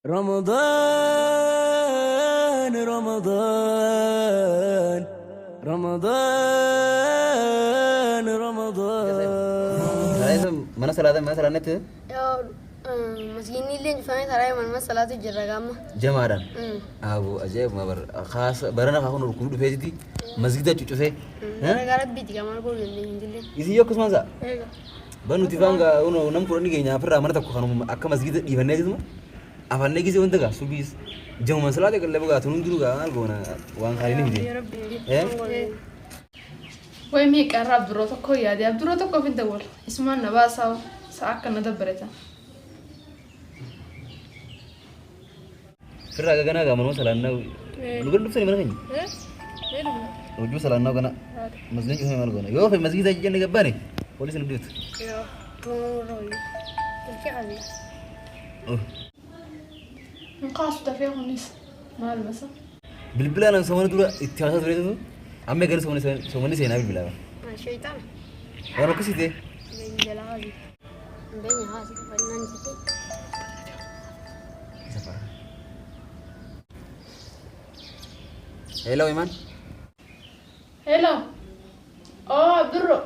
رمضان رمضان رمضان رمضان mana salaata mana salaannetti مسكيني اللي فاهم ترى من مسألة الجرقامة jamaadhaan abu ajaa'ib mabar khas barana ka hono rukudu feeti masjida cucufe أنا قاعد بيتي كمان بقول اللي هندلي isi yokkus mansa إيه banu tifanga uno nam kurani genya firra mana takku kanu akka masjida dibanne gizma afanne gize wonta ga subis jamu salaate galle buga tunun duru ga al gona wan khali ni يا hide ربي ويمي قرب دروتو كو يا دي دروتو كو في الدول اسمها نباسا ساكن ندبرتا firra ga gana ga mano salanna lugun dufsani mana kanyi ruju salanna gana masjid juhe mal gona yo fe masjida jenne gabbane police ni dut يا روي كيف هذه oh نقاش تفيهم نيس مال مسا bilbila nan samana dura ittihasa dure tu amme gar somani sena bilbila شيطان wala kusite بين جلالي بين هذه فنان جدي hello iman هلو عبد الرو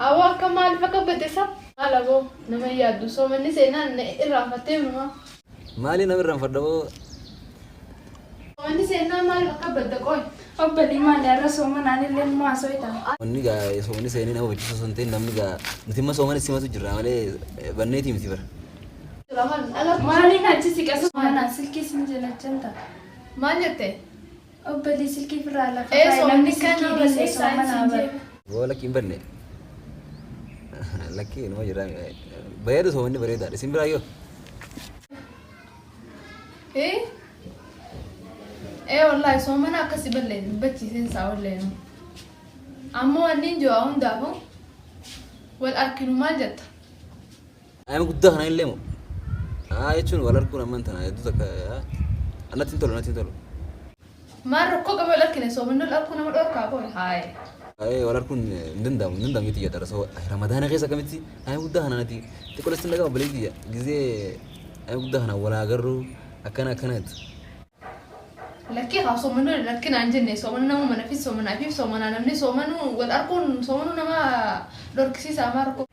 اوا كمال فكبتسا مالبو نما يادو سو من سينا الرافتي ما mali namirran fadabo من سينا مال فكبت كوي Obbali maal sooma naanillee maa soita. wanni ga somani seni na wajisu sonte namni ga mutimma somani simatu jirra male banneti miti bar رمان الا Maaliin achi siqasu mana silkii sin jalachanta. ما جتة Obbali silkii firraa lafa ايه faayilaa سومني silkii كان dhiisee بس sooma naaba. wala kin banne lakki no jirra bayadu somani bare da simbira yo ايه ايه والله سومنا كسي بلين بتشي سين ساولين اما ونين جو اون دابو والاركن ما جت ayam gudda kana illemo ayechun walar kun amantana yadu taka anatin tolo ما ركو قبل الاركن سومنا الاركن ما دور كابو هاي ay walar kun ndam yiti ya daraso ramadan gesa kamiti ayam gudda kana nati tikol istindaga balidi gize ayam gudda kana wala garru akana kanat لكن ها سومنا لكن عندنا سومنا ما نفي سومنا في سومنا نمني سومنا والاركن سومنا ما دور كسي ساماركو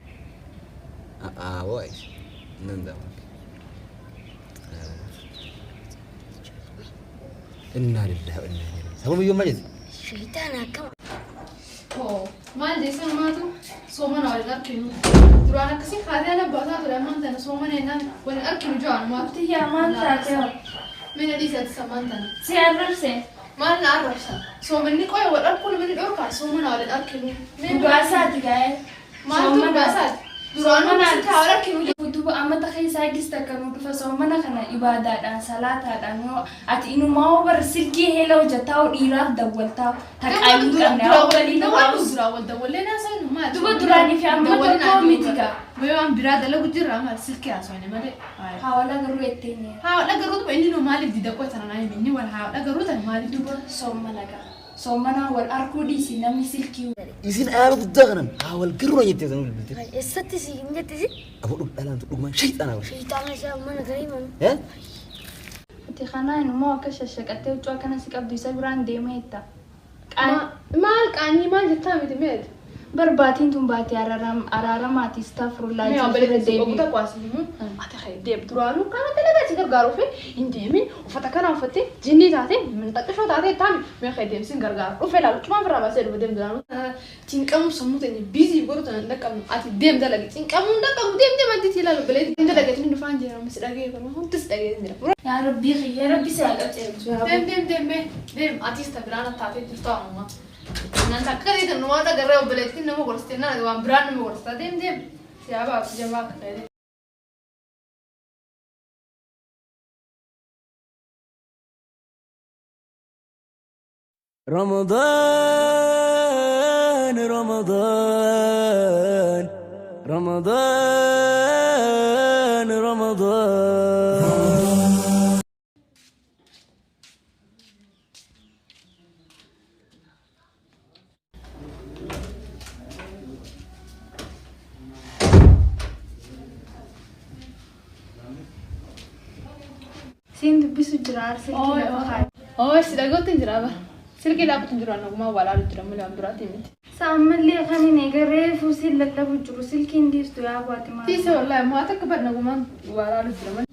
wai ndam inna lillahi wa inna ilaihi raji'un sabu yom majid شيطان كم هو ما عندي سنة سومنا ولا الاركن درانا كسي خادي انا بازار ولا ما عندنا سومنا هنا ولا الاركن جوان ما Tiyyaa maal taatee من اللي سمعتنا si arrabse ما نعرف سو مني قوي والاركن من الأوركا سومنا ولا الاركن dhugaasaati gaa'e. ما انتم باسات درانا كسي كالاركن Duuba amma takaisaa gista kan dhufa soomana kana ibaadaadhaan salaataadhaan yoo ati inumaa bar silkii heela hojjetaa dhiiraaf dawwaltaa taqaayii qabne awwalii duba duraanii fi amma tokkoo miti gaa hawala garuu etteenye duba soomana gaa soomana wal arkuu dhiisi namni silkii isin ayam gudda kana hawal garru yete sanu bilbite الستة سيجنتي abu dug dalan tu dugman shaytana wa شيطان شاف من غريبا eh itti kanaa inumaa akka shashaqattee huccuu akkana si qabdu isa biraan deemee itta maal qaanii maal jettaa miti meed barbaatiin tun baatee araaramaati istaafurullaa mee jira obboleetti deebii boqota qaasimu ati khay deeb duraanuu kana dalagaa si gargaaruuf hin deemin uffata kana uffattee jinnii taate minxaqqishoo taate taami mee khay deemsin gargaaru dhufee laalu cumaan firraa baasee dhufe deem duraanuu cinqamuu sammuu ta'e biizii godhu tana hin dhaqqabnu ati deem dalagi cinqamuu hin dhaqqabnu deem deem addi ilaalu obboleetti hin dalagatini dhufaan jira mis dhagee kun hundis dhagee jira yaa rabbi si haqaceeru deem deem atis ta biraana taate jirtaa amma nan takka diitan nu waan agarree obboleetti nama gorsitee nan waan biraan nama gorsita deem siyaabaa fi jabaa akka ta'e رمضان رمضان رمضان رمضان Siin dubbisu jira silkii lafa kaa'e. Oo sida gootin jira ba. Silkii lafa tun jira naguma walaalu jira malee ambiraati miti. Sa'ammallee kan hin eegaree fuusiin lallabu jiru silkiin diistu yaa baati maal. Tiisa wallahi maa takka bar naguma walaalu jira malee.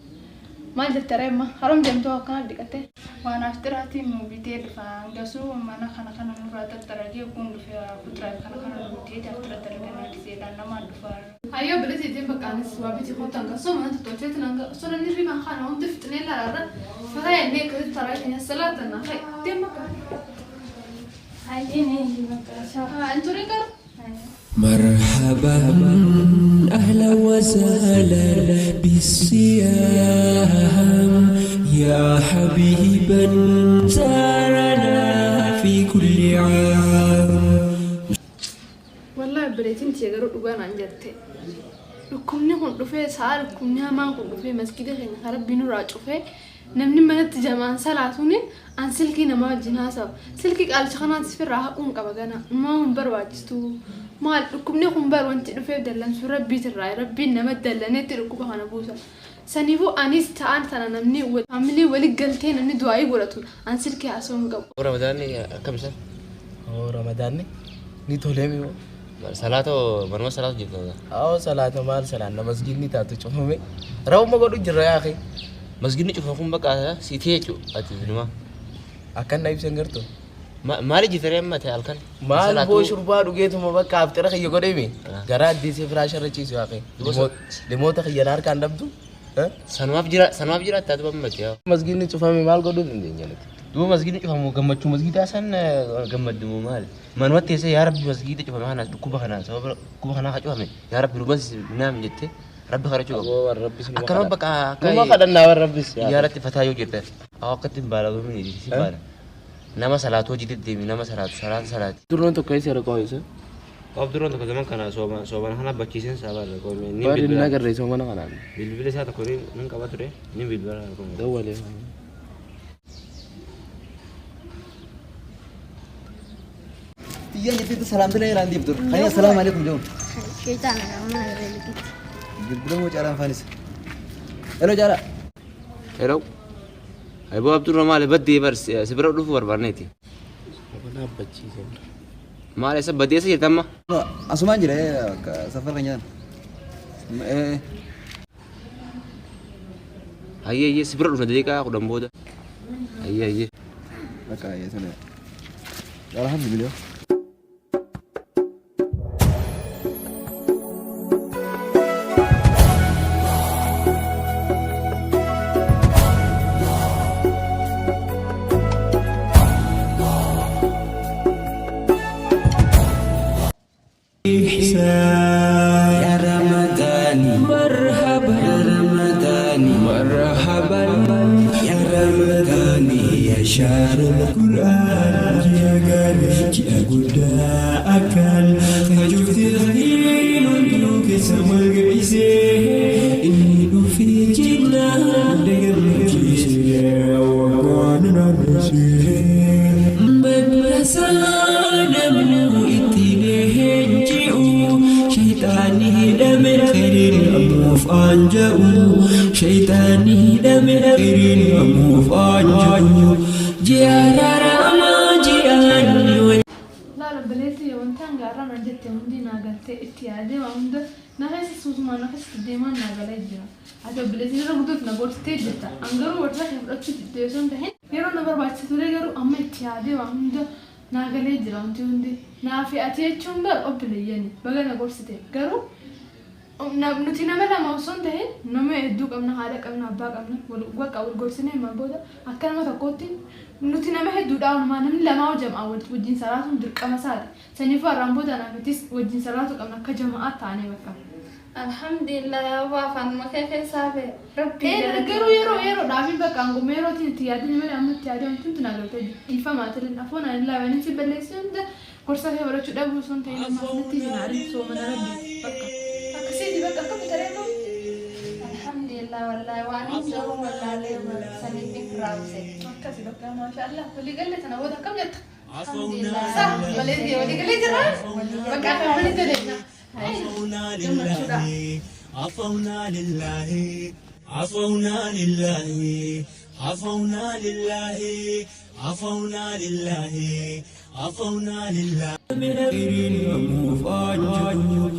Maal jettare amma haroom deemtoo akkana dhiqattee. Waan aftiraatiin nu bitee dhufa gasuu mana kana nurraa tattaragee kun dhufe kuduraa kana nu bitee aftira dalaganii dhiseedhaan namaan dhufa. Ayyoo bilisa itti baqqaanis waa biti kootan gasoo mana tolcheetti nanga osoo namni riban kana hundi fixnee laarra fataa ennee akkasitti taraa keenya salaatan na fay deema qaba. Hayyee ni bakka. Anturii gara. مرحبا أهلا وسهلا بالصيام يا حبيبا زارنا في كل عام. والله بريتين تيجرو دوغان انجرتي لكمني هون دفه سال لكمني همان هون دفه مسجد خين خرب بينو راجوفه نمني منت جمان صلاتوني ان سلكي نما جناسه سلكي قال شخنات في راح قوم قبغنا ما هم برواجتو ما لكمني هم بر وانت دفه دلن سو ربي تراي ربي نما دلنت ركوب هنا بوسا سنيفو انيس تان تانا نمني عملي ولي قلتين اني دواي غلطو ان سلكي اسون قب رمضان كم سنه رمضان ني تولمي صلاة مرمى صلاة جبنا صلاة مال صلاة مسجد ني تاتو چومي راو ما غدو جرا يا اخي مسجد ني چوفكم بقى سيتيچو اتينما akan naib sengerto مالي جتريم ما تالكن مال بو شربا دوغيتو ما بقى افتر خي غديمي غرا دي سي فراش رچيسو اخي دموت خيانار كان دبتو سنواب جرا تاتو بمتيا مسجد ني چوفامي مال غدو ندينجلت دو مسجد چوفامو گمچو مسجد اسن گمدمو مال من وتيسه يا رب مسجد چوفامي انا كوبخنا سبب كوبخنا خچوامي يا رب نبس نام جته رب خرچو رب سنو اكن بقى ما قدنا رب يا رب فتايو جته اوقت بالغ من يجي سبال نما صلاتو جدي ديمي نما صلاه turun to kaise rako ise عبد الرحمن كذا من كان صوبان هنا بتشين سبال ركو ني bari nagar reso mana kana بالبل ساعه كوري نن كباتره ني بالبل ركو dawale iya itu salam dulu ya Randi betul hanya assalamualaikum jom شيطان ما يريلك gitu mau cara Fanis halo cara halo Abu Abdul Rahman بدي بس سبرو دفو بربرنيتي mana bacci sen ما لسه بدي سي تم Asuman aja deh ke safar kayaknya. هي سبرو دفو دقيقه aku udah boda هي Maka ya sana. Alhamdulillah. يا رمضان مرحبا يا رمضان مرحبا يا رمضان يا شهر القرآن يا قلبي يا قدا أكل فجفت غير ندوك سما القيسي إني في جنة دقر الجيسي وقوانا نبسي ببرسانا منه إتنهن شيطاني دمر خيرين أموف أنجأو شيطاني دمر خيرين أموف أنجأو جيارا ما جياني لا لا بليتي وانتان قارا رجعت مندي ناقلتي اتيادي وعند نحس سوزما نحس ديما ناقلي جرا هذا بليتي رغدوت نقول ستيجتا انقروا ورتلا خبرتي تديسون تهين يرو نبر باتي تولي قروا أما اتيادي وعند naagalee jira wanti hundi naafi ati jechuun bar obboleeyyani baga na gorsite garuu nuti nama lama osoo hin ta'in nama hedduu qabna haadha qabna abbaa qabna wal gorsinee himaa booda akka nama tokkootti nuti nama hedduudha walumaa namni lamaa jamaa wajjin salaatuun dirqama isaati saniif warraan booda naafitis wajjin salaatu qabna akka jamaa taanee bakka. Alhamdulillah ya wafan makeke sabe rabbi garuu yeroo dhaafin bakka anguma yerootiin itti yaadni malee amma itti yaadee wanti nuti naagaltee dhiifamaa tirin afoon ani laabanii si balleessee hunda gorsa kee barachuu dhabuu sun ta'ee namaa nutti jinaadhi soomana rabbi bakka akkasiiti bakka akka bitareemoo. Alhamdulillah wallahi waan jiru wallahi sani fikrause akkasi bakka maashaallah walii galee tana booda akkam jetta. alhamdulillah Sa walii galee jira bakka akka walii galee عفونا لله عفونا لله عفونا لله عفونا لله عفونا لله عفونا لله مغيرين ومفاجئ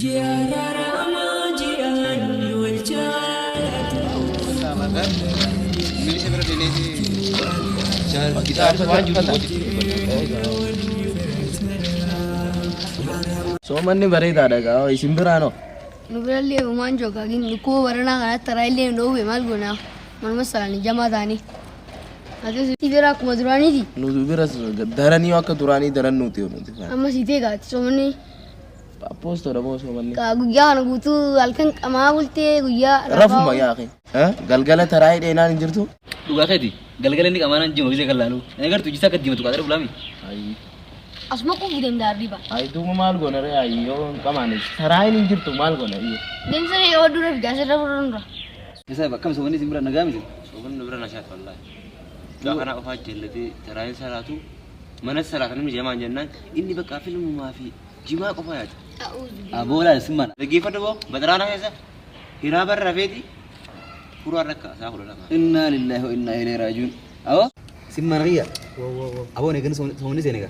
جيار ما جيان والجالات Somanni bareedaadha gaa isin biraano. Nu birallee uumaan joogaa nukkoo baranaa kanatti taraa illee nu dhoowwe maal goonaa manuma isaanii jamaa ta'anii. Ati bira akkuma duraaniiti. Nuti biras daranii akka duraanii daran nuti nuti. Amma siitee gaati soomanni. Apostoo moo somanni. Guyyaa kana guutuu halkan qamaa bultee guyyaa. Rafuma yaaqi. Galgala taraa hidheenaan hin jirtu. Dhugaa keeti galgala inni qamaan jiru gisee kalaalu. Eegartu jisaa akka diimatu qaadara bulaami. Asuma quufi deemdaa arriba. Duuba maal goona ree yoo qamaan taraa hin jirtu maal goona. Deemsa yoo dura fidaa sirra fuuldura. Isa akkam somanni simbira nagaa miti. Somanni bira nashaat wallahi. Gaafa qofaa jallatee taraayin salaatu mana salaatan inni jamaan jennaan inni bakka filmumaa fi jimaa qofaa yaada. Aboolaan simman. Dhaggeeffadhu boo badaraana keessa hiraa barra rafeeti furaa rakka isaa kudha lama. Inna lillahi wa inna ilaihi rajiun. Awo simman riya. Aboon eegan somanni seenega.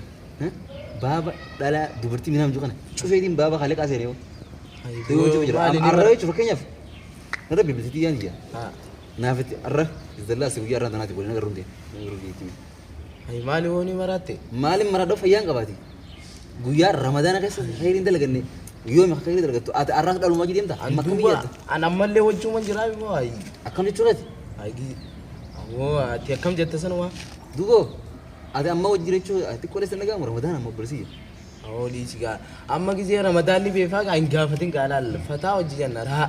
Baaba dhala dubartii minam jukana. Cufeetiin baaba khaliqaa seeneyo. Arraa jechuun fakkeenyaaf nada bibiltii yaan jira. Naafiti arra zalla si guyyaa arraa tanaati boolina garruun Maali wooni maratte? Maali maradoo fayyaan qabaati. Guyyaa ramadaana keessa khayriin dalaganne yoom khayrii dalagattu ati arraa dhalumaa jideemta. An ammallee wajjuma jiraa boo ayi. Akkam jechuudhaati. Ayi. Awoo ati akkam jette sanuma. Dugoo ati amma wajjin jechuu ati qoleessa nagaamu ramadaana amma barsiisa. Awoo dhiisi gaa amma gizee ramadaanni beefaa gaa hin gaafatin gaalaal fataa wajji janna raa.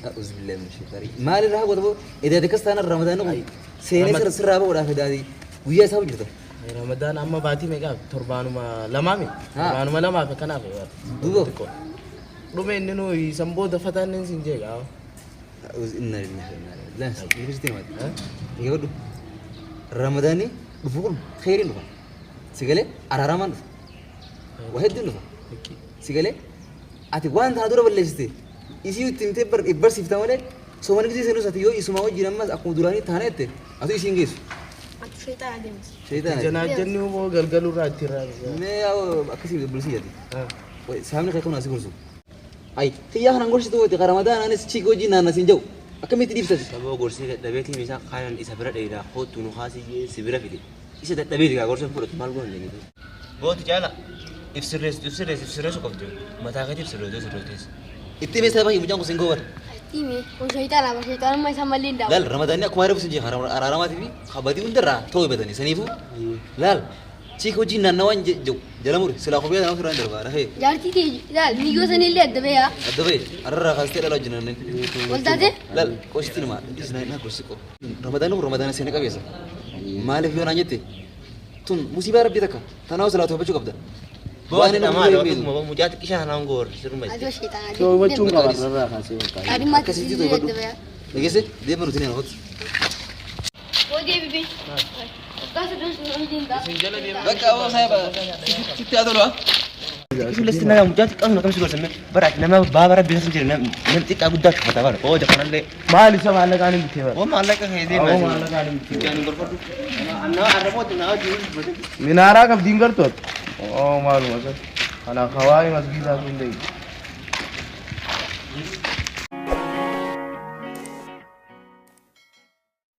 أعوذ بالله من الشيطان الرجيم مالي راح قلبه إذا ذكرت أنا رمضان سيني سر رابع ولا فدادي ويا سوي جدا رمضان أما باتي ميكا تربانو ما لمامي تربانو ما لما في كنافة دوبو رومي إنه يسمبو دفتان نسينجي كاو إننا لله لا يفرستين ما يقولوا رمضاني بفقول خيرين دفع سيقولي أرارمان دفع واحد دين دفع سيقولي أتقوان تهدور بالليستي isi timte bar sifta male so man gisi senu satiyo isuma wajjin amma akkuma duraanii taanette atu isin geessu Ati shaytaan adeemsi. shaytaan janaa jenni moo galgalu raatti raa me yaw akkasi bulsi yati way saamni kay kuna sigursu ay tiya hanan gorsitu wote ramadan anis chiko jinna nasin jaw akamiti dibsati Saboo gorsii dadhabeetii meeshaa kaayan isa bira dheeraa kootu nu haasii si bira fide isa dadhabeeti gaa gorsa fudhatu maal goona jenni. Gooti jaala ibsirreessu qabdu mataa keetii ibsirreessu. itti me sabah ibu jangu singo war Time kun shaytaan ama shaytaan amma isa mallee ndaamu. lal ramadan ni akuma rebu sinji araramati bi khabati undara toy bedani sanifu lal chiko jinna nawan jaw jalamur sila ko biyana nakira ndarba rahe Jaartii tee laal niyyoo sanii illee adda bee yaa. adabe arra khaste dalo jinan Waltaate lal koshtin ma isna na koshiko ramadan sene qabesa malif yona nyete tun musiba rabbi taka tanaw salatu bachu qabda Gooti dhamaa dhawatu mujaati kishaa naan goor sirma adoo shaytaan adeemsi. soo wachuun qabarra raa kaasee bakka Qaadimmaa akkasii illee adda bee yaa. negese debanu tini hot Koo deebibi. Akkasii doon sun hojiin ta'a. baka awo sayba sitti adolo Kifilesti nagaa mujaati qabnu akkam si gorsame baraati nama baaba rabbi sin jira nam xiqqaa guddaa kafata bara oo jafanallee maal isa maallaqaan hin bitee bara oo maallaqa heedee awoo maallaqaan hin bitee Jaan gorfatu annaa arrabooti naa hojii minaaraa qabdiin gartoot oo maaluma sana kana hawaii masgiidaa sun deeyi